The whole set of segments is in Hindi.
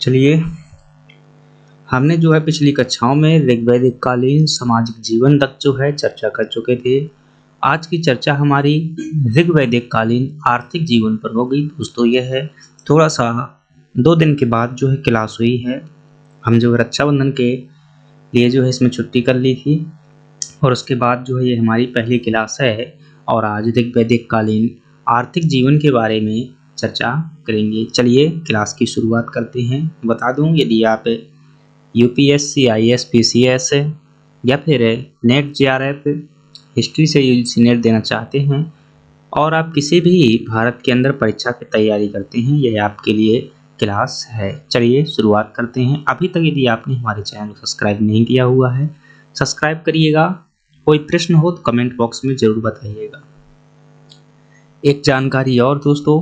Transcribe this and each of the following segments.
चलिए, हमने जो है पिछली कक्षाओं में ऋग्वैदिक कालीन सामाजिक जीवन तक जो है चर्चा कर चुके थे। आज की चर्चा हमारी ऋग्वैदिक कालीन आर्थिक जीवन पर होगी। दोस्तों, यह है थोड़ा सा 2 दिन के बाद जो है क्लास हुई है। हम जो है रक्षाबंधन के लिए जो है इसमें छुट्टी कर ली थी और उसके बाद जो है ये हमारी पहली क्लास है और आज ऋग्वैदिक कालीन आर्थिक जीवन के बारे में चर्चा करेंगे। चलिए क्लास की शुरुआत करते हैं। बता दूं, यदि आप यूपीएससी, आईएएस, पीसीएस या फिर नेट जेआरएफ हिस्ट्री से यूजीसी नेट देना चाहते हैं और आप किसी भी भारत के अंदर परीक्षा की तैयारी करते हैं, यह आपके लिए क्लास है। चलिए शुरुआत करते हैं। अभी तक यदि आपने हमारे चैनल को सब्सक्राइब नहीं किया हुआ है, सब्सक्राइब करिएगा। कोई प्रश्न हो तो कमेंट बॉक्स में जरूर बताइएगा। एक जानकारी और दोस्तों,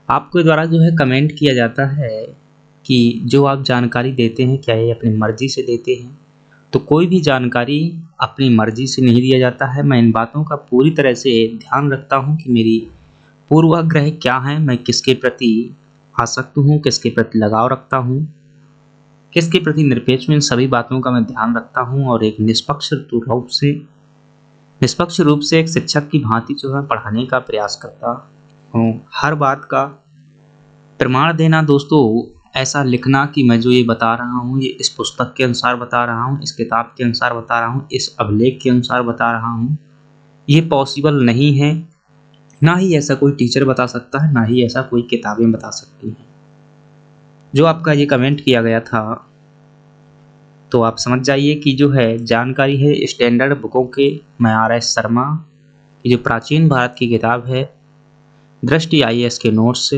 आपके द्वारा जो है कमेंट किया जाता है कि जो आप जानकारी देते हैं क्या ये अपनी मर्जी से देते हैं, तो कोई भी जानकारी अपनी मर्जी से नहीं दिया जाता है। मैं इन बातों का पूरी तरह से ध्यान रखता हूं कि मेरी पूर्वाग्रह क्या है, मैं किसके प्रति आसक्त हूं, किसके प्रति लगाव रखता हूं, किसके प्रति निरपेक्ष हूं, इन सभी बातों का मैं ध्यान रखता हूं और एक निष्पक्ष रूप से एक शिक्षक की भांति जो है पढ़ाने का प्रयास करता हूं। हर बात का प्रमाण देना दोस्तों, ऐसा लिखना कि मैं जो ये बता रहा हूँ ये इस पुस्तक के अनुसार बता रहा हूँ, इस किताब के अनुसार बता रहा हूँ, इस अभिलेख के अनुसार बता रहा हूँ, ये पॉसिबल नहीं है। ना ही ऐसा कोई टीचर बता सकता है, ना ही ऐसा कोई किताबें बता सकती हैं। जो आपका ये कमेंट किया गया था, तो आप समझ जाइए कि जो है जानकारी है स्टैंडर्ड बुकों के, मैं RS शर्मा की जो प्राचीन भारत की किताब है, दृष्टि IAS के नोट्स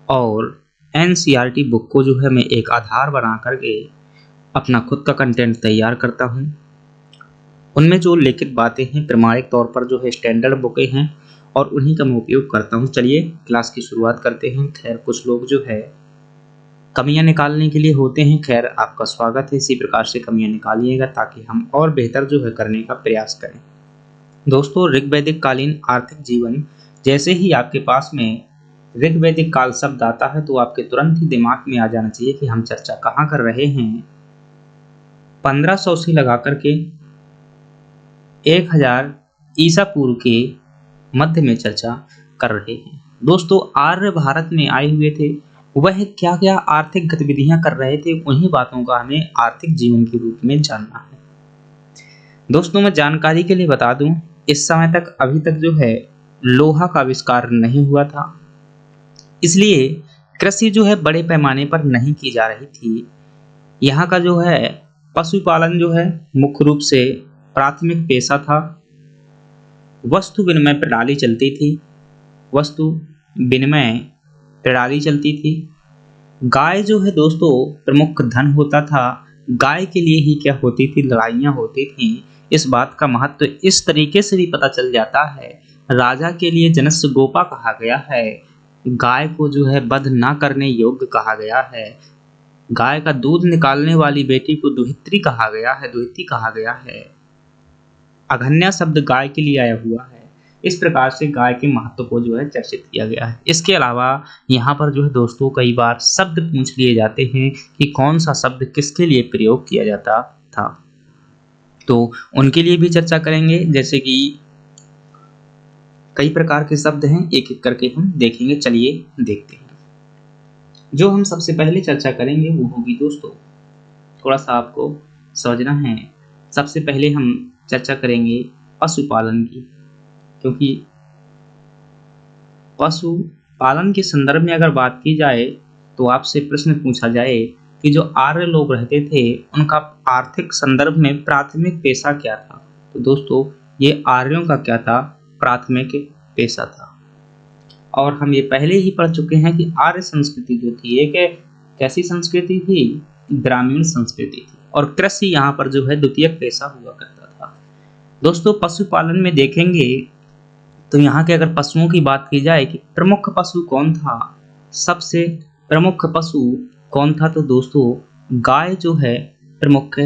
और NCERT बुक को जो है मैं एक आधार बना करके अपना खुद का कंटेंट तैयार करता हूँ। उनमें जो लिखित बातें हैं प्रमाणिक तौर पर जो है स्टैंडर्ड बुकें हैं और उन्हीं का मैं उपयोग करता हूँ। चलिए क्लास की शुरुआत करते हैं। खैर, कुछ लोग जो है कमियां निकालने के लिए होते हैं। खैर, आपका स्वागत है, इसी प्रकार से कमियां निकालिएगा ताकि हम और बेहतर जो है करने का प्रयास करें। दोस्तों, ऋग्वैदिक कालीन आर्थिक जीवन, जैसे ही आपके पास में ऋग्वैदिक काल शब्द आता है तो आपके तुरंत ही दिमाग में आ जाना चाहिए कि हम चर्चा कहाँ कर रहे हैं। 1500 से लगा करके 1000 ईसा पूर्व के मध्य में चर्चा कर रहे हैं। दोस्तों, आर्य भारत में आए हुए थे, वह क्या क्या आर्थिक गतिविधियां कर रहे थे, उन्हीं बातों का हमें आर्थिक जीवन के रूप में जानना है। दोस्तों, मैं जानकारी के लिए बता दूं, इस समय तक अभी तक जो है लोहा का आविष्कार नहीं हुआ था, इसलिए कृषि जो है बड़े पैमाने पर नहीं की जा रही थी। यहाँ का जो है पशुपालन जो है मुख्य रूप से प्राथमिक पेशा था। वस्तु विनिमय प्रणाली चलती थी। गाय जो है दोस्तों प्रमुख धन होता था। गाय के लिए ही क्या होती थी, लड़ाइयाँ होती थी। इस बात का महत्व इस तरीके से भी पता चल जाता है, राजा के लिए जनस्य गोपा कहा गया है। गाय को जो है वध ना करने योग्य कहा गया है। गाय का दूध निकालने वाली बेटी को दुहित्री कहा गया है। अघन्या शब्द गाय के लिए आया हुआ है। इस प्रकार से गाय के महत्व को जो है चर्चित किया गया है। इसके अलावा यहाँ पर जो है दोस्तों कई बार शब्द पूछ लिए जाते हैं कि कौन सा शब्द किसके लिए प्रयोग किया जाता था, तो उनके लिए भी चर्चा करेंगे। जैसे कि कई प्रकार के शब्द हैं, एक एक करके हम देखेंगे। चलिए देखते हैं। जो हम सबसे पहले चर्चा करेंगे वो होगी दोस्तों, थोड़ा सा आपको समझना है। सबसे पहले हम चर्चा करेंगे पशुपालन की, क्योंकि पशुपालन के संदर्भ में अगर बात की जाए तो आपसे प्रश्न पूछा जाए कि जो आर्य लोग रहते थे उनका आर्थिक संदर्भ में प्राथमिक पेशा क्या था, तो दोस्तों ये आर्यों का क्या था, प्राथमिक पेशा था। और हम ये पहले ही पढ़ चुके हैं कि आर्य संस्कृति जो थी एक कैसी संस्कृति थी, ग्रामीण संस्कृति थी, और कृषि यहाँ पर जो है द्वितीयक पेशा हुआ करता था। दोस्तों, पशुपालन में देखेंगे तो यहाँ के अगर पशुओं की बात की जाए कि प्रमुख पशु कौन था, सबसे प्रमुख पशु कौन था, तो दोस्तों गाय जो है प्रमुख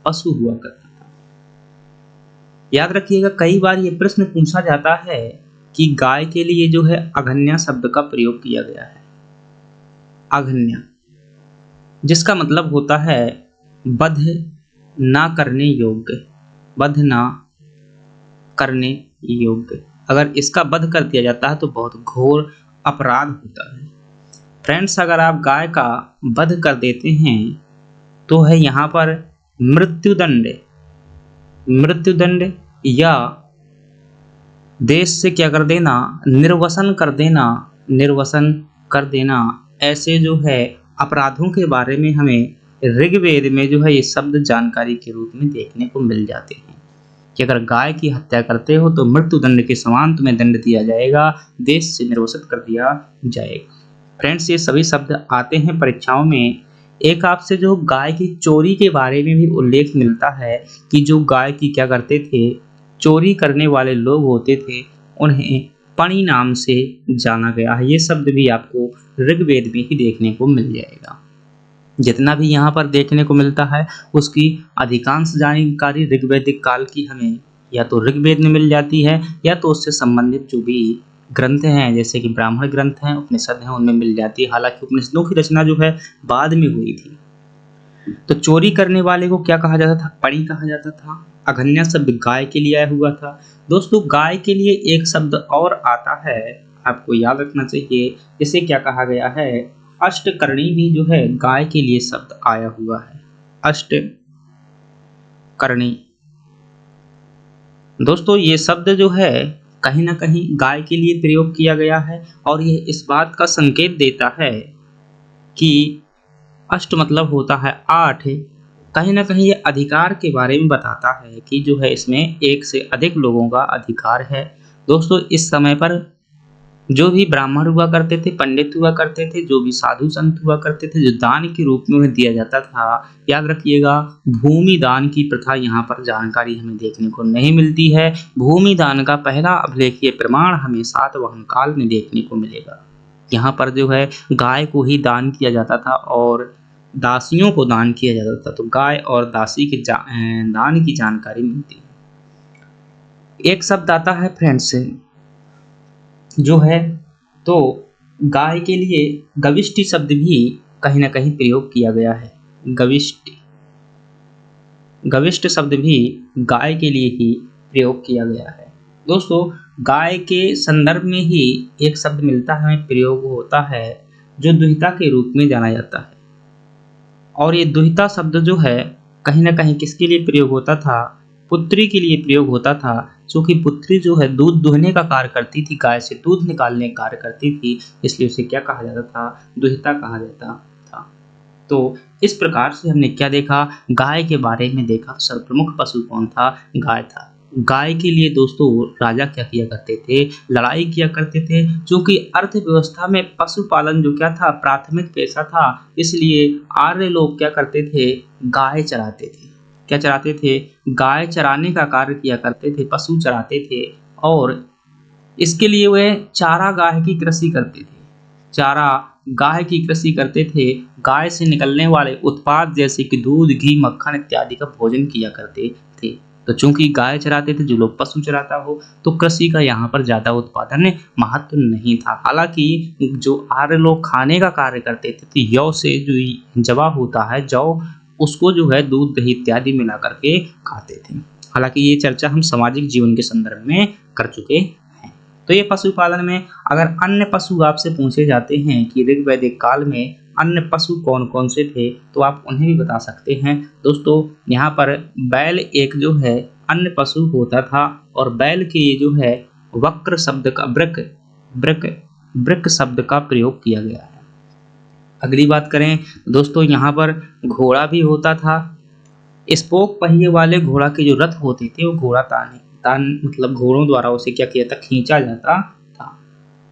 पशु हुआ करता था। याद रखिएगा, कई बार ये प्रश्न पूछा जाता है कि गाय के लिए जो है अघन्या शब्द का प्रयोग किया गया है। अघन्या जिसका मतलब होता है वध ना करने योग्य, वध ना करने योग्य। अगर इसका वध कर दिया जाता है तो बहुत घोर अपराध होता है। फ्रेंड्स, अगर आप गाय का वध कर देते हैं तो है यहाँ पर मृत्युदंड, मृत्युदंड या देश से क्या कर देना, निर्वसन कर देना, निर्वसन कर देना। ऐसे जो है अपराधों के बारे में हमें ऋग्वेद में जो है ये शब्द जानकारी के रूप में देखने को मिल जाते हैं कि अगर गाय की हत्या करते हो तो मृत्युदंड के समान तुम्हें दंड दिया जाएगा, देश से निर्वसित कर दिया जाएगा। फ्रेंड्स, ये सभी शब्द आते हैं परीक्षाओं में। एक आपसे जो गाय की चोरी के बारे में भी उल्लेख मिलता है कि जो गाय की क्या करते थे, चोरी करने वाले लोग होते थे, उन्हें पणी नाम से जाना गया है। ये शब्द भी आपको ऋग्वेद में ही देखने को मिल जाएगा। जितना भी यहाँ पर देखने को मिलता है उसकी अधिकांश जानकारी ऋग्वैदिक काल की हमें या तो ऋग्वेद में मिल जाती है या तो उससे संबंधित जो भी ग्रंथ हैं जैसे कि ब्राह्मण ग्रंथ हैं, उपनिषद हैं, उनमें मिल जाती है। हालांकि उपनिषदों की रचना जो है बाद में हुई थी। तो चोरी करने वाले को क्या कहा जाता था, पणी कहा जाता था। अघन्या शब्द गाय के लिए आया हुआ था। दोस्तों, गाय के लिए एक शब्द और आता है, आपको याद रखना चाहिए। इसे क्या कहा गया है, अष्टकर्णी भी जो है गाय के लिए शब्द आया हुआ है, अष्टकर्णी। दोस्तों, ये शब्द जो है कहीं ना कहीं गाय के लिए प्रयोग किया गया है और ये इस बात का संकेत देता है कि अष्ट मतलब होता है 8। कहीं ना कहीं ये अधिकार के बारे में बताता है कि जो है इसमें एक से अधिक लोगों का अधिकार है। दोस्तों, इस समय पर जो भी ब्राह्मण हुआ करते थे, पंडित हुआ करते थे, जो भी साधु संत हुआ करते थे, जो दान के रूप में उन्हें दिया जाता था, याद रखिएगा भूमि दान की प्रथा यहाँ पर जानकारी हमें देखने को नहीं मिलती है। भूमि दान का पहला अभिलेखीय प्रमाण हमें सातवाहन काल में देखने को मिलेगा। यहाँ पर जो है गाय को ही दान किया जाता था और दासियों को दान किया जाता था। तो गाय और दासी के दान की जानकारी मिलती है। एक शब्द आता है फ्रेंड्स जो है, तो गाय के लिए गविष्टि शब्द भी कहीं ना कहीं प्रयोग किया गया है। गविष्टि, गविष्ट शब्द भी गाय के लिए ही प्रयोग किया गया है। दोस्तों, गाय के संदर्भ में ही एक शब्द मिलता है, प्रयोग होता है, जो दुहिता के रूप में जाना जाता है। और ये दुहिता शब्द जो है कहीं ना कहीं किसके लिए प्रयोग होता था, पुत्री के लिए प्रयोग होता था। क्योंकि पुत्री जो है दूध दुहने का कार्य करती थी, गाय से दूध निकालने का कार्य करती थी, इसलिए उसे क्या कहा जाता था, दुहिता कहा जाता था। तो इस प्रकार से हमने क्या देखा, गाय के बारे में देखा। सर्वप्रमुख पशु कौन था, गाय था। गाय के लिए दोस्तों राजा क्या किया करते थे, लड़ाई किया करते थे। क्योंकि अर्थव्यवस्था में पशुपालन जो क्या था, प्राथमिक पेशा था, इसलिए आर्य लोग क्या करते थे, गाय चराते थे। क्या चराते थे, गाय चराने का कार्य किया करते थे, पशु चराते थे। और इसके लिए वे चारा गाय की कृषि करते थे, चारा गाय की कृषि करते थे। गाय से निकलने वाले उत्पाद जैसे कि दूध, घी, मक्खन इत्यादि का भोजन किया करते थे। तो चूंकि गाय चराते थे, जो लोग पशु चराता हो, तो कृषि का यहाँ पर ज्यादा उत्पादन महत्व नहीं था। हालांकि जो आर्य लोग खाने का कार्य करते थे, तो यौ से जो जवा होता है, जौ, उसको जो है दूध, दही इत्यादि मिला करके खाते थे। हालांकि ये चर्चा हम सामाजिक जीवन के संदर्भ में कर चुके हैं। तो ये पशुपालन में अगर अन्य पशु आपसे पूछे जाते हैं कि ऋग्वैदिक काल में अन्य पशु कौन कौन से थे, तो आप उन्हें भी बता सकते हैं। दोस्तों, यहाँ पर बैल एक जो है अन्य पशु होता था और बैल के ये जो है वक्र शब्द का वृक शब्द का प्रयोग किया गया है। अगली बात करें दोस्तों, यहाँ पर घोड़ा भी होता था। स्पोक पहिए वाले घोड़ा के जो रथ होते थे वो घोड़ा तान मतलब घोड़ों द्वारा उसे क्या किया था, खींचा जाता था।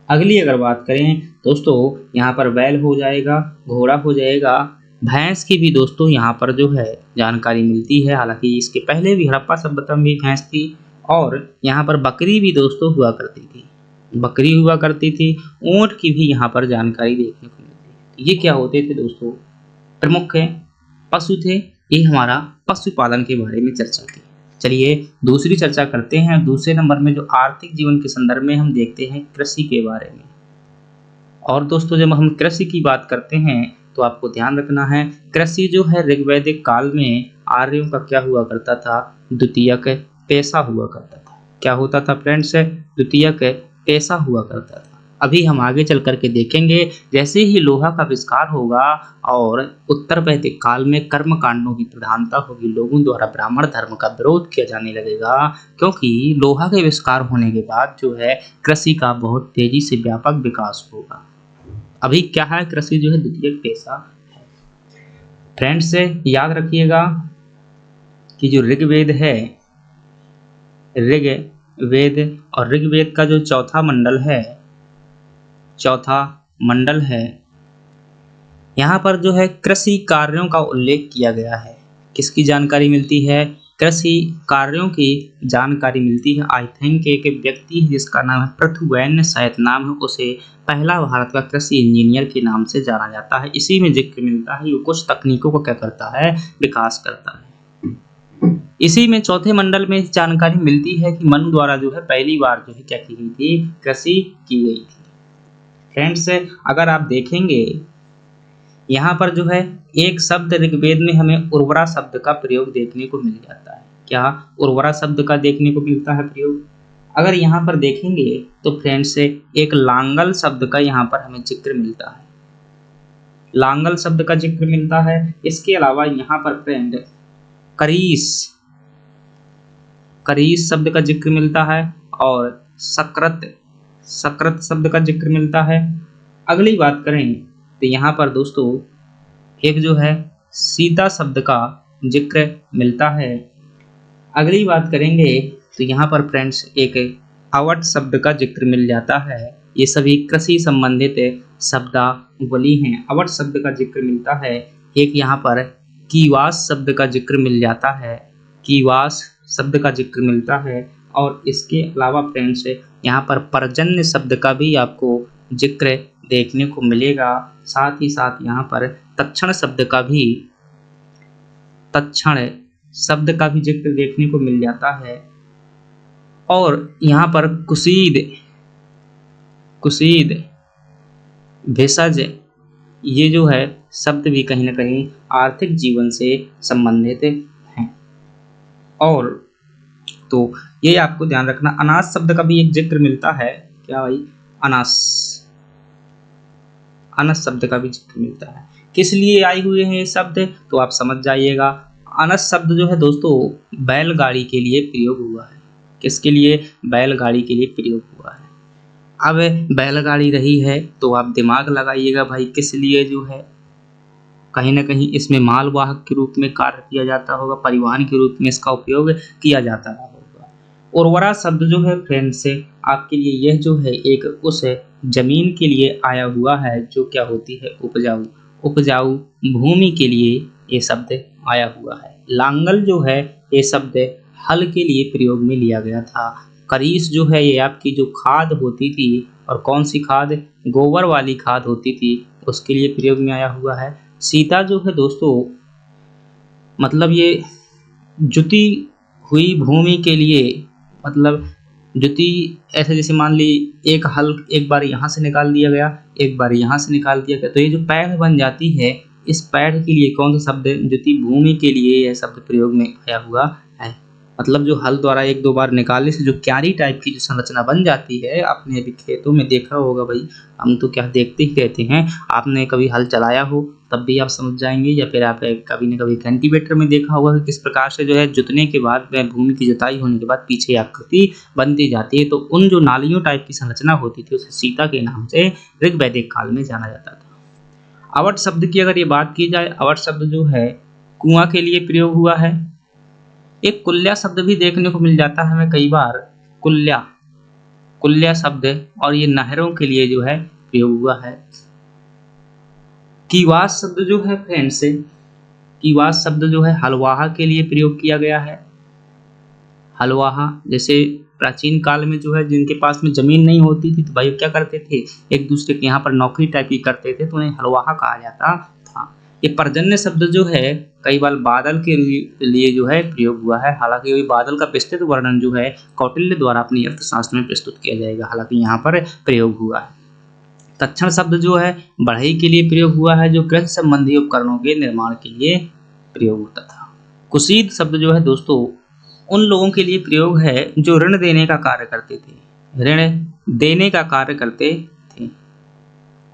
अगली अगर बात करें दोस्तों, यहाँ पर बैल हो जाएगा, घोड़ा हो जाएगा। भैंस की भी दोस्तों यहाँ पर जो है जानकारी मिलती है। हालांकि इसके पहले भी हड़प्पा सभ्यता में भी भैंस थी। और यहाँ पर बकरी भी दोस्तों हुआ करती थी, बकरी हुआ करती थी। ऊंट की भी यहाँ पर जानकारी देखने को मिलती है। ये क्या होते थे दोस्तों, प्रमुख पशु थे। ये हमारा पशुपालन के बारे में चर्चा की। चलिए दूसरी चर्चा करते हैं। दूसरे नंबर में जो आर्थिक जीवन के संदर्भ में हम देखते हैं कृषि के बारे में। और दोस्तों, जब हम कृषि की बात करते हैं तो आपको ध्यान रखना है कृषि जो है ऋग्वैदिक काल में आर्यों का क्या हुआ करता था, द्वितीयक पेशा हुआ करता था। क्या होता था फ्रेंड्स, द्वितीयक पेशा हुआ करता था। अभी हम आगे चल करके देखेंगे जैसे ही लोहा का आविष्कार होगा और उत्तर वैदिक काल में कर्म कांडों की प्रधानता होगी, लोगों द्वारा ब्राह्मण धर्म का विरोध किया जाने लगेगा, क्योंकि लोहा के आविष्कार होने के बाद जो है कृषि का बहुत तेजी से व्यापक विकास होगा। अभी क्या है, कृषि जो है द्वितीय पेशा है। फ्रेंड्स याद रखिएगा कि जो ऋग्वेद है, ऋग्वेद और ऋग्वेद का जो चौथा मंडल है, यहाँ पर जो है कृषि कार्यों का उल्लेख किया गया है। किसकी जानकारी मिलती है, कृषि कार्यों की जानकारी मिलती है। आई थिंक एक व्यक्ति है जिसका नाम है पृथुवैन्य शायद नाम है, उसे पहला भारत का कृषि इंजीनियर के नाम से जाना जाता है। इसी में जिक्र मिलता है ये कुछ तकनीकों को क्या करता है, विकास करता है। इसी में चौथे मंडल में जानकारी मिलती है कि मनु द्वारा जो है पहली बार जो है क्या की गई थी, कृषि की गई थी। फ्रेंड्स अगर आप देखेंगे यहाँ पर जो है एक शब्द ऋग्वेद में हमें उर्वरा शब्द का प्रयोग देखने को मिल जाता है। क्या उर्वरा शब्द का देखने को मिलता है प्रयोग? अगर यहाँ पर देखेंगे तो फ्रेंड्स एक लांगल शब्द का यहाँ पर हमें जिक्र मिलता है, लांगल शब्द का जिक्र मिलता है। इसके अलावा यहाँ पर फ्रेंड करीस शब्द का जिक्र मिलता है और सकृत शब्द का जिक्र मिलता है। अगली बात करें तो यहाँ पर दोस्तों एक जो है सीता शब्द का जिक्र मिलता है। अगली बात करेंगे तो यहाँ पर फ्रेंड्स एक अवट शब्द का जिक्र मिल जाता है। ये सभी कृषि संबंधित शब्दावली हैं। अवट शब्द का जिक्र मिलता है। एक यहाँ पर कीवास शब्द का जिक्र मिल जाता है, कीवास शब्द का जिक्र मिलता है। और इसके अलावा फ्रेंड्स यहाँ पर पर्जन्य शब्द का भी आपको जिक्र देखने को मिलेगा। साथ ही साथ यहाँ पर तक्षण शब्द का भी जिक्र देखने को मिल जाता है। और यहाँ पर कुशीद भेषज ये जो है शब्द भी कहीं ना कहीं आर्थिक जीवन से संबंधित हैं। और तो ये आपको ध्यान रखना। अनाज शब्द का भी एक जिक्र मिलता है। क्या भाई, अनस शब्द का भी जिक्र मिलता है। किस लिए आए हुए हैं ये शब्द, तो आप समझ जाइएगा। अनस शब्द जो है दोस्तों बैलगाड़ी के लिए प्रयोग हुआ है। किसके लिए, बैलगाड़ी के लिए प्रयोग हुआ है। अब बैलगाड़ी रही है तो आप दिमाग लगाइएगा भाई, किस लिए जो है कहीं ना कहीं इसमें मालवाहक के रूप में कार्य किया जाता होगा, परिवहन के रूप में इसका उपयोग किया जाता होगा। उर्वरा शब्द जो है फ्रेंड्स से आपके लिए यह जो है एक उस जमीन के लिए आया हुआ है जो क्या होती है, उपजाऊ भूमि के लिए ये शब्द आया हुआ है। लांगल जो है ये शब्द हल के लिए प्रयोग में लिया गया था। करीस जो है ये आपकी जो खाद होती थी, और कौन सी खाद, गोबर वाली खाद होती थी, उसके लिए प्रयोग में आया हुआ है। सीता जो है दोस्तों मतलब ये जुती हुई भूमि के लिए, मतलब जुती ऐसे जैसे मान ली एक हल एक बार यहाँ से निकाल दिया गया, एक बार यहाँ से निकाल दिया गया, तो ये जो पैड़ बन जाती है, इस पैड़ के लिए कौन सा शब्द, जुती भूमि के लिए यह शब्द प्रयोग में आया हुआ है। मतलब जो हल द्वारा एक दो बार निकालने से जो क्यारी टाइप की जो संरचना बन जाती है, आपने अभी खेतों में देखा होगा भाई, हम तो क्या देखते ही रहते हैं, आपने कभी हल चलाया हो तब भी आप समझ जाएंगे, या फिर आप कभी न कभी कल्टीवेटर में देखा होगा कि किस प्रकार से जो है जुतने के बाद भूमि की जुताई होने के बाद पीछे आकृति बनती जाती है। तो उन जो नालियों टाइप की संरचना होती थी उसे सीता के नाम से ऋग्वैदिक काल में जाना जाता था। अवट शब्द की अगर ये बात की जाए, अवट शब्द जो है कुआं के लिए प्रयोग हुआ है। एक कुल्या शब्द भी देखने को मिल जाता है हमें कई बार, कुल्या शब्द, और ये नहरों के लिए जो है प्रयोग हुआ है। कीवास शब्द जो है फ्रेंड्स, कीवास शब्द जो है हलवाहा के लिए प्रयोग किया गया है। हलवाहा जैसे प्राचीन काल में जो है जिनके पास में जमीन नहीं होती थी तो भाई क्या करते थे, एक दूसरे के यहाँ पर नौकरी टाइप की करते थे, तो उन्हें हलवाहा कहा जाता था। ये पर्जन्य शब्द जो है कई बार बादल के लिए जो है प्रयोग हुआ है। हालांकि बादल का विस्तृत वर्णन जो है कौटिल्य द्वारा अपनी अर्थशास्त्र में प्रस्तुत किया जाएगा, हालांकि यहाँ पर प्रयोग हुआ है। तक्षण शब्द जो है बढ़ई के लिए प्रयोग हुआ है, जो कृषि संबंधी उपकरणों के निर्माण के लिए प्रयोग होता था। कुसीद शब्द जो है दोस्तों उन लोगों के लिए प्रयोग है जो ऋण देने का कार्य करते थे, ऋण देने का कार्य करते थे।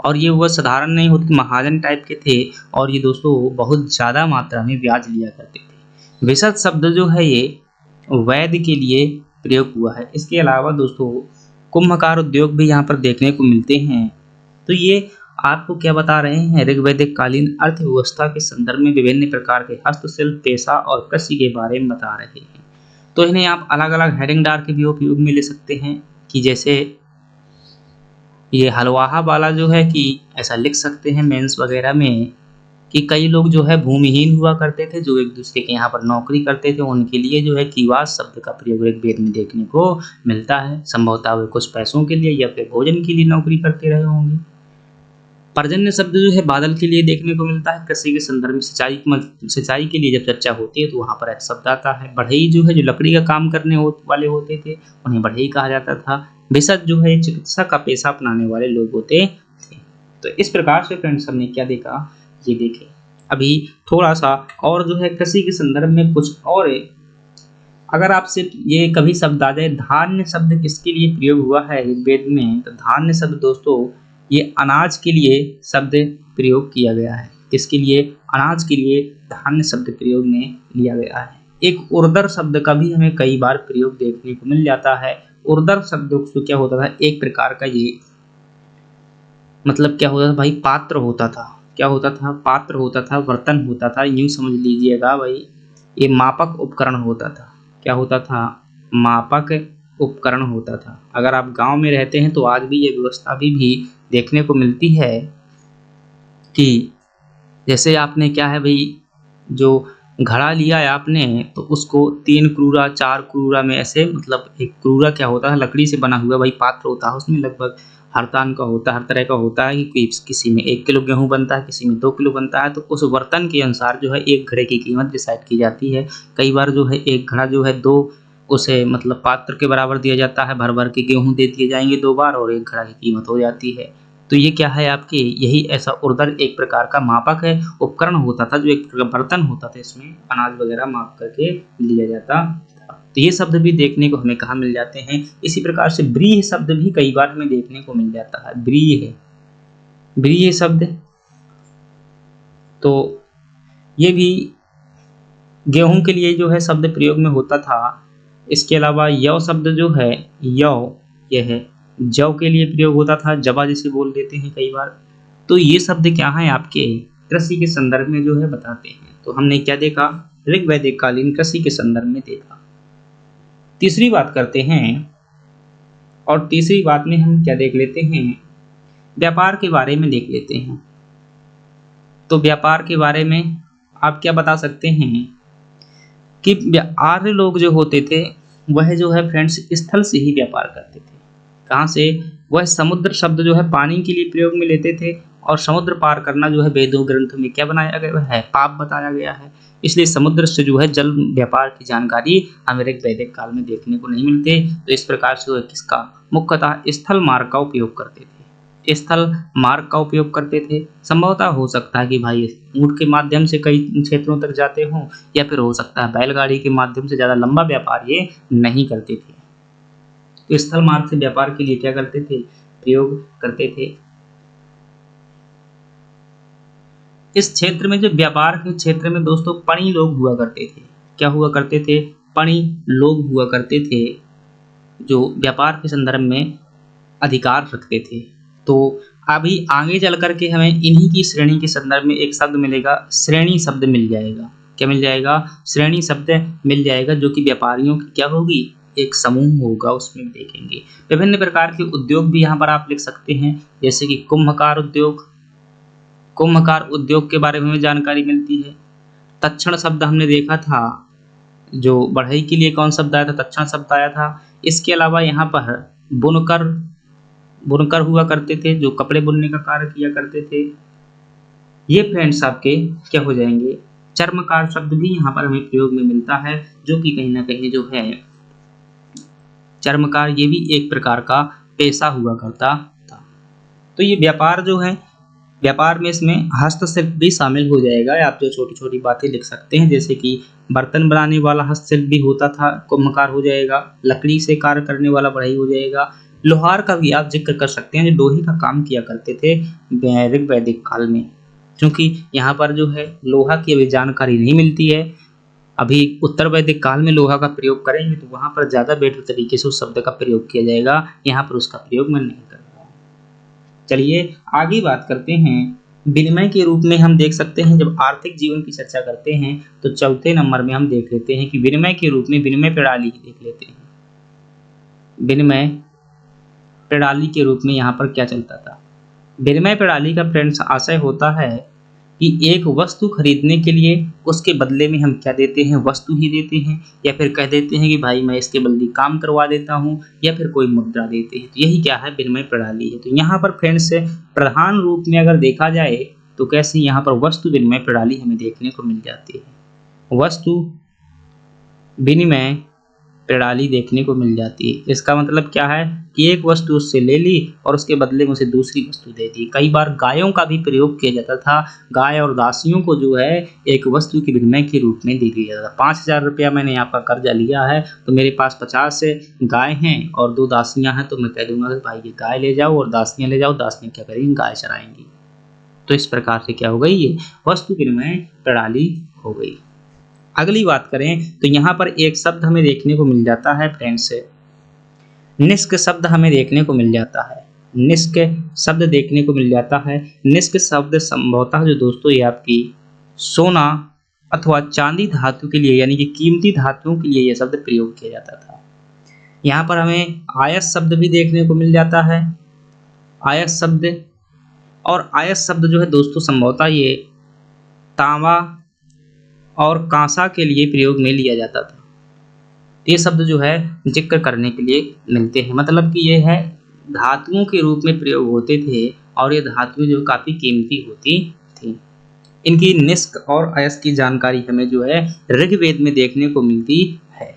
और ये वह साधारण नहीं होते, महाजन टाइप के थे और ये दोस्तों बहुत ज्यादा मात्रा में ब्याज लिया करते थे। विशद शब्द जो है ये वैध के लिए प्रयोग हुआ है। इसके अलावा दोस्तों कुंभकार उद्योग भी यहाँ पर देखने को मिलते हैं। तो ये आपको क्या बता रहे हैं, ऋग्वैदिक कालीन अर्थव्यवस्था के संदर्भ में विभिन्न प्रकार के हस्तशिल्प, पेशा और कृषि के बारे में बता रहे हैं। तो इन्हें आप अलग अलग हेडिंग डाल के भी उपयोग में ले सकते हैं कि जैसे ये हलवाहा वाला जो है कि ऐसा लिख सकते हैं मेंस वगैरह में कि कई लोग जो है भूमिहीन हुआ करते थे, जो एक दूसरे के यहाँ पर नौकरी करते थे, उनके लिए जो है कीवास शब्द का प्रयोग ऋग्वेद में देखने को मिलता है। संभवतः वे कुछ पैसों के लिए या फिर भोजन के लिए नौकरी करते रहे होंगे। पर्जन्य शब्द जो है बादल के लिए देखने को मिलता है। कृषि के संदर्भ में सिंचाई के लिए जब चर्चा होती है तो वहाँ पर एक शब्द आता है। बढ़ई जो है जो लकड़ी का काम करने वाले होते थे उन्हें बढ़ई कहा जाता था। विशद जो है चिकित्सा का पेशा अपनाने वाले लोग होते थे। तो इस प्रकार से फ्रेंड्स हमने क्या देखा, ये देखे अभी थोड़ा सा और जो है कृषि के संदर्भ में कुछ और है। अगर आपसे ये कभी शब्द आ जाए धान्य शब्द किसके लिए प्रयोग हुआ है ऋग्वेद में, तो धान्य शब्द दोस्तों ये अनाज के लिए शब्द प्रयोग किया गया है। किसके लिए, अनाज के लिए धान्य शब्द प्रयोग में लिया गया है। एक उर्दर शब्द का भी हमें कई बार प्रयोग देखने को मिल जाता है। उर्दर शब्द तो क्या होता था, एक प्रकार का ये मतलब क्या होता था भाई, पात्र होता था। क्या होता था, पात्र होता था, बर्तन होता था, यूं समझ लीजिएगा भाई ये मापक उपकरण होता था। क्या होता था, मापक उपकरण होता था। अगर आप गांव में रहते हैं तो आज भी ये व्यवस्था भी देखने को मिलती है कि जैसे आपने क्या है भाई, जो घड़ा लिया है आपने तो उसको 3 क्रूरा 4 क्रूरा में ऐसे, मतलब एक क्रूरा क्या होता है, लकड़ी से बना हुआ भाई पात्र होता है। उसमें लगभग हर तान का होता है, हर तरह का होता है कि किसी में 1 किलो गेहूं बनता है, किसी में 2 किलो बनता है। तो उस बर्तन के अनुसार जो है एक घड़े की कीमत डिसाइड की जाती है। कई बार जो है एक घड़ा जो है 2 उसे मतलब पात्र के बराबर दिया जाता है, भर भर के गेहूं दे दिए जाएंगे 2 बार और एक घड़ा की कीमत हो जाती है। तो ये क्या है आपके, यही ऐसा उर्दर एक प्रकार का मापक है, उपकरण होता था, जो एक बर्तन होता था, इसमें अनाज वगैरह माप करके लिया जाता था। तो ये शब्द भी देखने को हमें कहाँ मिल जाते हैं। इसी प्रकार से ब्रीह शब्द भी कई बार हमें देखने को मिल जाता है। ब्रीह शब्द तो ये भी गेहूं के लिए जो है शब्द प्रयोग में होता था। इसके अलावा यव शब्द जो है, यव यह है जव के लिए प्रयोग होता था, जबा जिसे बोल देते हैं कई बार। तो ये शब्द क्या है आपके कृषि के संदर्भ में जो है बताते हैं। तो हमने क्या देखा, ऋग्वैदिक कालीन कृषि के संदर्भ में देखा। तीसरी बात करते हैं और तीसरी बात में हम क्या देख लेते हैं, व्यापार के बारे में देख लेते हैं। तो व्यापार के बारे में आप क्या बता सकते हैं कि आर्य लोग जो होते थे वह जो है फ्रेंड्स स्थल से ही व्यापार करते थे। कहाँ से, वह समुद्र शब्द जो है पानी के लिए प्रयोग में लेते थे और समुद्र पार करना जो है वेदों ग्रंथों में क्या बनाया गया है, पाप बताया गया है। इसलिए समुद्र से जो है जल व्यापार की जानकारी हमें वैदिक काल में देखने को नहीं मिलते। तो इस प्रकार से किसका मुख्यतः स्थल मार्ग का उपयोग करते थे, स्थल मार्ग का उपयोग करते थे। संभवतः हो सकता है कि भाई ऊंट के माध्यम से कई क्षेत्रों तक जाते हों, या फिर हो सकता है बैलगाड़ी के माध्यम से ज्यादा लंबा व्यापार ये नहीं करते थे। तो स्थल मार्ग से व्यापार के लिए क्या करते थे, प्रयोग करते थे। इस क्षेत्र में जो व्यापार के क्षेत्र में दोस्तों पणी लोग हुआ करते थे। क्या हुआ करते थे, पणी लोग हुआ करते थे जो व्यापार के संदर्भ में अधिकार रखते थे। तो अभी आगे चल करके हमें इन्हीं की श्रेणी के संदर्भ में एक शब्द मिलेगा, श्रेणी शब्द मिल जाएगा। क्या मिल जाएगा, श्रेणी शब्द मिल जाएगा, जो कि व्यापारियों की क्या होगी, एक समूह होगा, उसमें देखेंगे। विभिन्न प्रकार के उद्योग भी यहाँ पर आप लिख सकते हैं, जैसे कि कुंभकार उद्योग। कुंभकार उद्योग के बारे में जानकारी मिलती है। तक्षण शब्द हमने देखा था, जो बढ़ई के लिए कौन शब्द आया था, तक्षण शब्द आया था। इसके अलावा यहाँ पर बुनकर हुआ करते थे, जो कपड़े बुनने का कार्य किया करते थे। ये फ्रेंड्स आपके क्या हो जाएंगे, चर्मकार शब्द भी यहाँ पर हमें प्रयोग में मिलता है, जो कि कहीं ना कहीं जो है चर्मकार, ये भी एक प्रकार का पेशा हुआ करता था। तो ये व्यापार जो है, व्यापार में इसमें हस्तशिल्प भी शामिल हो जाएगा। आप जो छोटी छोटी बातें लिख सकते हैं, जैसे कि बर्तन बनाने वाला हस्तशिल्प भी होता था, कुम्भकार हो जाएगा। लकड़ी से कार्य करने वाला बढ़ई हो जाएगा। लोहार का भी आप जिक्र कर सकते हैं, जो लोहे का काम किया करते थे ऋग वैदिक काल में। क्योंकि यहाँ पर जो है लोहा की अभी जानकारी नहीं मिलती है। अभी उत्तर वैदिक काल में लोहा का प्रयोग करेंगे तो वहां पर ज्यादा बेटर तरीके से उस शब्द का प्रयोग किया जाएगा, यहाँ पर उसका प्रयोग मैं नहीं कर रहा हूँ। चलिए आगे बात करते हैं। विनिमय के रूप में हम देख सकते हैं, जब आर्थिक जीवन की चर्चा करते हैं तो चौथे नंबर में हम देख लेते हैं कि विनिमय के रूप में विनिमय प्रणाली देख लेते हैं। विनिमय प्रणाली के रूप में यहाँ पर क्या चलता था। विनिमय प्रणाली का फ्रेंड्स आशय होता है कि एक वस्तु खरीदने के लिए उसके बदले में हम क्या देते हैं, वस्तु ही देते हैं, या फिर कह देते हैं कि भाई मैं इसके बदले काम करवा देता हूँ, या फिर कोई मुद्रा देते हैं। तो यही क्या है, विनिमय प्रणाली है। तो यहाँ पर फ्रेंड्स प्रधान रूप में अगर देखा जाए तो कैसे यहाँ पर वस्तु विनिमय प्रणाली हमें देखने को मिल जाती है। वस्तु विनिमय प्रणाली देखने को मिल जाती है। इसका मतलब क्या है कि एक वस्तु उससे ले ली और उसके बदले में उसे दूसरी वस्तु दे दी। कई बार गायों का भी प्रयोग किया जाता था। गाय और दासियों को जो है एक वस्तु के विनिमय के रूप में दे दिया जाता था। 5,000 रुपया मैंने आपका कर्जा लिया है, तो मेरे पास 50 गाय हैं और 2 दासियां हैं, तो मैं कह दूंगा कि भाई ये गाय ले जाओ और दासियां ले जाओ। दासियां क्या करेंगी, गाय चराएंगी। तो इस प्रकार से क्या हो गई, ये वस्तु विनिमय प्रणाली हो गई। अगली बात करें तो यहाँ पर एक शब्द हमें देखने को मिल जाता है फ्रेंड्स, निष्क शब्द हमें देखने को मिल जाता है। निष्क शब्द देखने को मिल जाता है। निष्क शब्द संभवतः जो दोस्तों ये आपकी सोना अथवा चांदी धातु के लिए, यानी कि कीमती धातुओं के लिए यह शब्द प्रयोग किया जाता था। यहाँ पर हमें आयत शब्द भी देखने को मिल जाता है। आयत शब्द, और आयत शब्द जो है दोस्तों संभवतः ये तांबा और कांसा के लिए प्रयोग में लिया जाता था। ये शब्द जो है जिक्र करने के लिए मिलते हैं, मतलब कि ये है धातुओं के रूप में प्रयोग होते थे और ये धातुएं जो काफी कीमती होती थी। इनकी निष्क और अयस्क की जानकारी हमें जो है ऋग्वेद में देखने को मिलती है।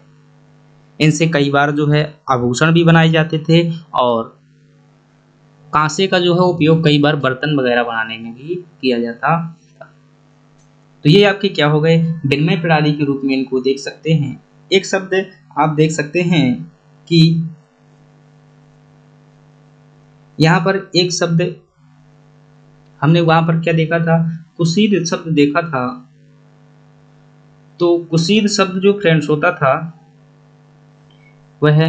इनसे कई बार जो है आभूषण भी बनाए जाते थे और कांसे का जो है उपयोग कई बार बर्तन वगैरह बनाने में भी किया जाता था। तो ये आपके क्या हो गए, विनिमय प्रणाली के रूप में इनको देख सकते हैं। एक शब्द आप देख सकते हैं कि यहाँ पर एक शब्द हमने वहां पर क्या देखा था, कुसीद शब्द देखा था। तो कुसीद शब्द जो फ्रेंड्स होता था वह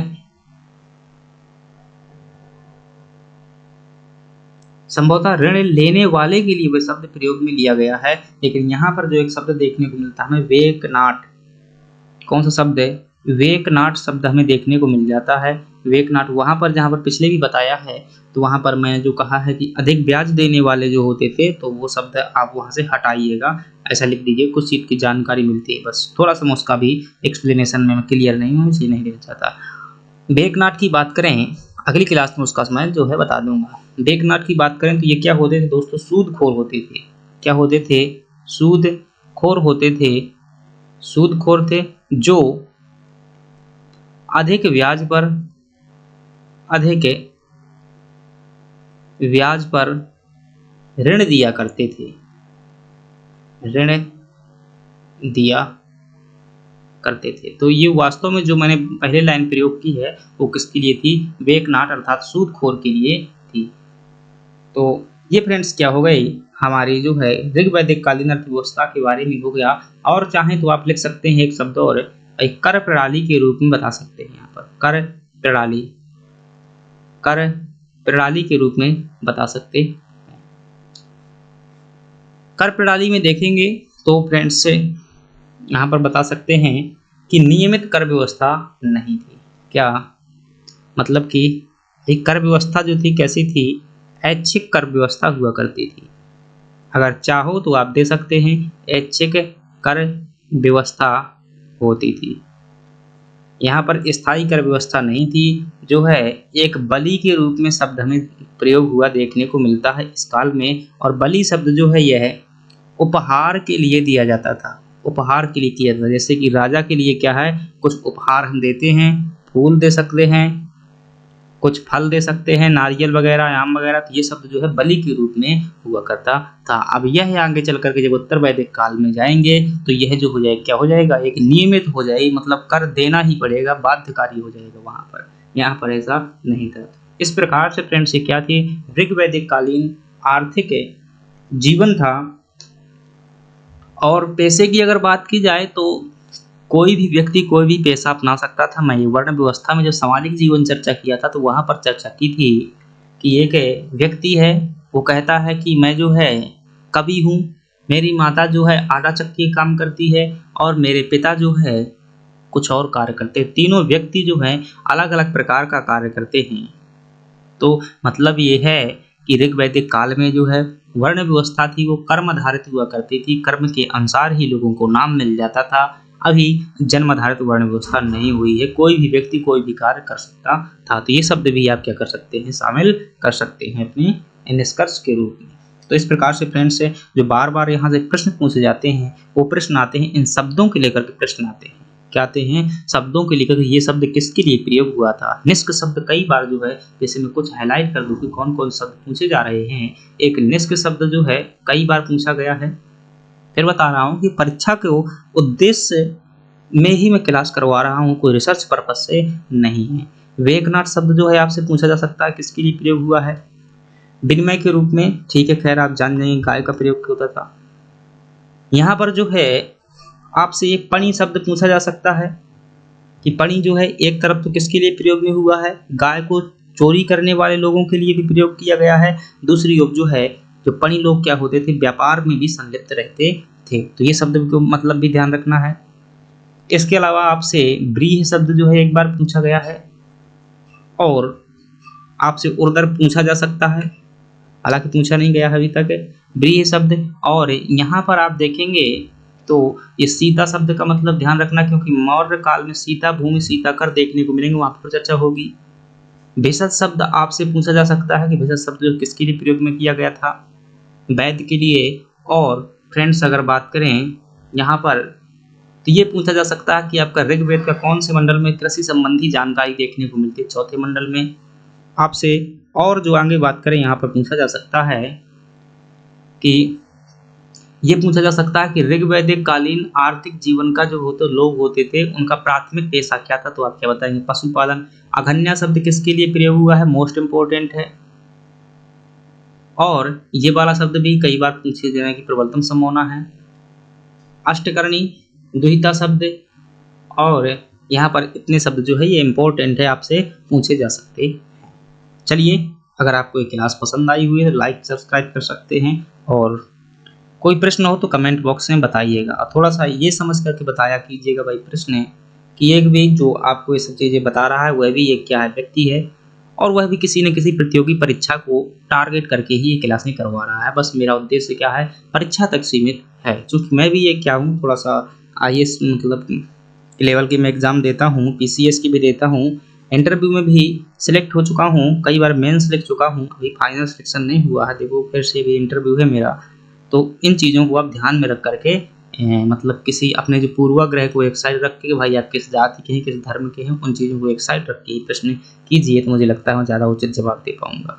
संभवतः ऋण लेने वाले के लिए वह शब्द प्रयोग में लिया गया है। लेकिन यहाँ पर जो एक शब्द देखने को मिलता है हमें वेकनाट, कौन सा शब्द है, वेकनाट शब्द हमें देखने को मिल जाता है। वेकनाट वहां पर जहां पर पिछले भी बताया है, तो वहां पर मैंने जो कहा है कि अधिक ब्याज देने वाले जो होते थे, तो वो शब्द आप वहां से हटाइएगा, ऐसा लिख दीजिए। कुछ चीज की जानकारी मिलती है, बस थोड़ा सा मैं उसका भी एक्सप्लेनेशन में क्लियर नहीं हूँ, इसलिए नहीं देना चाहता। वेकनाट की बात करें अगली क्लास में उसका मैं जो है बता दूंगा। वेकनाट की बात करें तो ये क्या होते थे दोस्तों, सूदखोर होते थे। क्या होते थे, सूदखोर होते थे। सूदखोर थे जो अधिक ब्याज पर ऋण दिया करते थे, ऋण दिया करते थे। तो ये वास्तव में जो मैंने पहले लाइन प्रयोग की है वो किसके लिए थी, वेकनाट अर्थात सूदखोर के लिए थी। तो ये फ्रेंड्स क्या हो गई, हमारी जो है ऋग्वैदिक कालीन अर्थव्यवस्था के बारे में हो गया। और चाहें तो आप लिख सकते हैं एक शब्द और, एक कर प्रणाली के रूप में बता सकते हैं। यहाँ पर कर प्रणाली के रूप में बता सकते हैं। कर प्रणाली में देखेंगे तो फ्रेंड्स से यहाँ पर बता सकते हैं कि नियमित कर व्यवस्था नहीं थी। क्या मतलब कि एक कर व्यवस्था जो थी कैसी थी, ऐच्छिक कर व्यवस्था हुआ करती थी। अगर चाहो तो आप दे सकते हैं, ऐच्छिक कर व्यवस्था होती थी। यहाँ पर स्थायी कर व्यवस्था नहीं थी। जो है एक बलि के रूप में शब्द हमें प्रयोग हुआ देखने को मिलता है इस काल में। और बलि शब्द जो है यह उपहार के लिए दिया जाता था, उपहार के लिए किया जाता था। जैसे कि राजा के लिए क्या है, कुछ उपहार हम देते हैं, फूल दे सकते हैं, कुछ फल दे सकते हैं, नारियल वगैरह, आम वगैरह। तो ये शब्द जो है बलि के रूप में हुआ करता था। अब यह आगे चल करके जब उत्तर वैदिक काल में जाएंगे तो यह जो हो जाएगा, क्या हो जाएगा, एक नियमित हो जाएगी, मतलब कर देना ही पड़ेगा, बाध्यकारी हो जाएगा वहां पर। यहाँ पर ऐसा नहीं था। इस प्रकार से फ्रेंड्स ये क्या थी, ऋग्वैदिक कालीन आर्थिक जीवन था। और पेशे की अगर बात की जाए तो कोई भी व्यक्ति कोई भी पेशा अपना सकता था। मैं वर्ण व्यवस्था में जो सामाजिक जीवन चर्चा किया था तो वहां पर चर्चा की थी कि एक व्यक्ति है, वो कहता है कि मैं जो है कवि हूँ, मेरी माता जो है आटा चक्की काम करती है और मेरे पिता जो है कुछ और कार्य करते हैं। तीनों व्यक्ति जो हैं अलग अलग प्रकार का कार्य करते हैं। तो मतलब ये है कि ऋग्वैदिक काल में जो है वर्ण व्यवस्था थी वो कर्म आधारित हुआ करती थी, कर्म के अनुसार ही लोगों को नाम मिल जाता था। अभी जन्म आधारित वर्ण व्यवस्था नहीं हुई है, कोई भी व्यक्ति कोई भी कार्य कर सकता था। तो ये शब्द भी आप क्या कर सकते हैं, शामिल कर सकते हैं अपने निष्कर्ष के रूप में। तो इस प्रकार से फ्रेंड्स से जो बार बार यहाँ से प्रश्न पूछे जाते हैं वो प्रश्न आते हैं इन शब्दों के लेकर के प्रश्न आते हैं। क्या आते हैं, शब्दों के लेकर ये शब्द किसके लिए प्रयोग हुआ था। निष्क शब्द कई बार जो है, जैसे मैं कुछ हाईलाइट कर दूं कि कौन कौन शब्द पूछे जा रहे हैं। एक निष्क शब्द जो है कई बार पूछा गया है। फिर बता रहा हूँ कि परीक्षा के उद्देश्य में ही मैं क्लास करवा रहा हूँ, कोई रिसर्च पर्पज से नहीं है। वेगनाथ शब्द जो है आपसे पूछा जा सकता है किसके लिए प्रयोग हुआ है, विनिमय के रूप में। ठीक है, खैर आप जान जाएंगे गाय का प्रयोग होता था। यहाँ पर जो है आपसे एक पणि शब्द पूछा जा सकता है कि पणि जो है एक तरफ तो किसके लिए प्रयोग में हुआ है, गाय को चोरी करने वाले लोगों के लिए भी प्रयोग किया गया है। दूसरी ओर जो है जो पणि लोग क्या होते थे, व्यापार में भी संलिप्त रहते थे। तो ये शब्द को मतलब भी ध्यान रखना है। इसके अलावा आपसे व्रीहि शब्द जो है एक बार पूछा गया है और आपसे उर्दर पूछा जा सकता है, हालांकि पूछा नहीं गया है अभी तक व्रीहि शब्द। और यहाँ पर आप देखेंगे तो ये सीता शब्द का मतलब ध्यान रखना, क्योंकि मौर्य काल में सीता भूमि सीता कर देखने को मिलेंगे, वहां पर चर्चा होगी। भेषज शब्द आपसे पूछा जा सकता है कि भेषज शब्द जो किसके लिए प्रयोग में किया गया था, वैद्य के लिए। और फ्रेंड्स अगर बात करें यहाँ पर तो ये पूछा जा सकता है कि आपका ऋग्वेद का कौन से मंडल में कृषि संबंधी जानकारी देखने को मिलती है, चौथे मंडल में आपसे। और जो आगे बात करें यहाँ पर पूछा जा सकता है कि ये पूछा जा सकता है कि ऋग्वैदिक कालीन आर्थिक जीवन का जो होते लोग होते थे उनका प्राथमिक पेशा क्या था। तो आप क्या बताएंगे, पशुपालन। अघन्या शब्द किसके लिए प्रयोग हुआ है, मोस्ट इंपोर्टेंट है। और ये वाला शब्द भी कई बार पूछे जाने की प्रबलतम संभावना है। अष्टकर्णी, दुहिता शब्द। और यहाँ पर इतने शब्द जो है ये इंपॉर्टेंट है, आपसे पूछे जा सकते। चलिए, अगर आपको ये क्लास पसंद आई हुई है तो लाइक सब्सक्राइब कर सकते हैं, और कोई प्रश्न हो तो कमेंट बॉक्स में बताइएगा। थोड़ा सा ये समझ करके बताया कीजिएगा भाई प्रश्न है कि एक भी जो आपको ये सब चीज़ें बता रहा है वह भी एक क्या है, व्यक्ति है, और वह भी किसी न किसी प्रतियोगी परीक्षा को टारगेट करके ही ये क्लासें करवा रहा है। बस मेरा उद्देश्य क्या है, परीक्षा तक सीमित है। चूँकि मैं भी एक क्या हूँ, थोड़ा सा IAS मतलब लेवल की मैं एग्ज़ाम देता हूँ, PCS की भी देता हूँ, इंटरव्यू में भी सिलेक्ट हो चुका हूँ, कई बार मेंस लिख चुका हूँ, अभी फाइनल सिलेक्शन नहीं हुआ है। देखो फिर से भी इंटरव्यू है मेरा। तो इन चीज़ों को आप ध्यान में रख करके मतलब किसी अपने जो पूर्वाग्रह को एक साइड रख के भाई आप किस जाति के हैं, किस धर्म के हैं, उन चीज़ों को एक साइड रख के प्रश्न कीजिए, तो मुझे लगता है मैं ज़्यादा उचित जवाब दे पाऊंगा।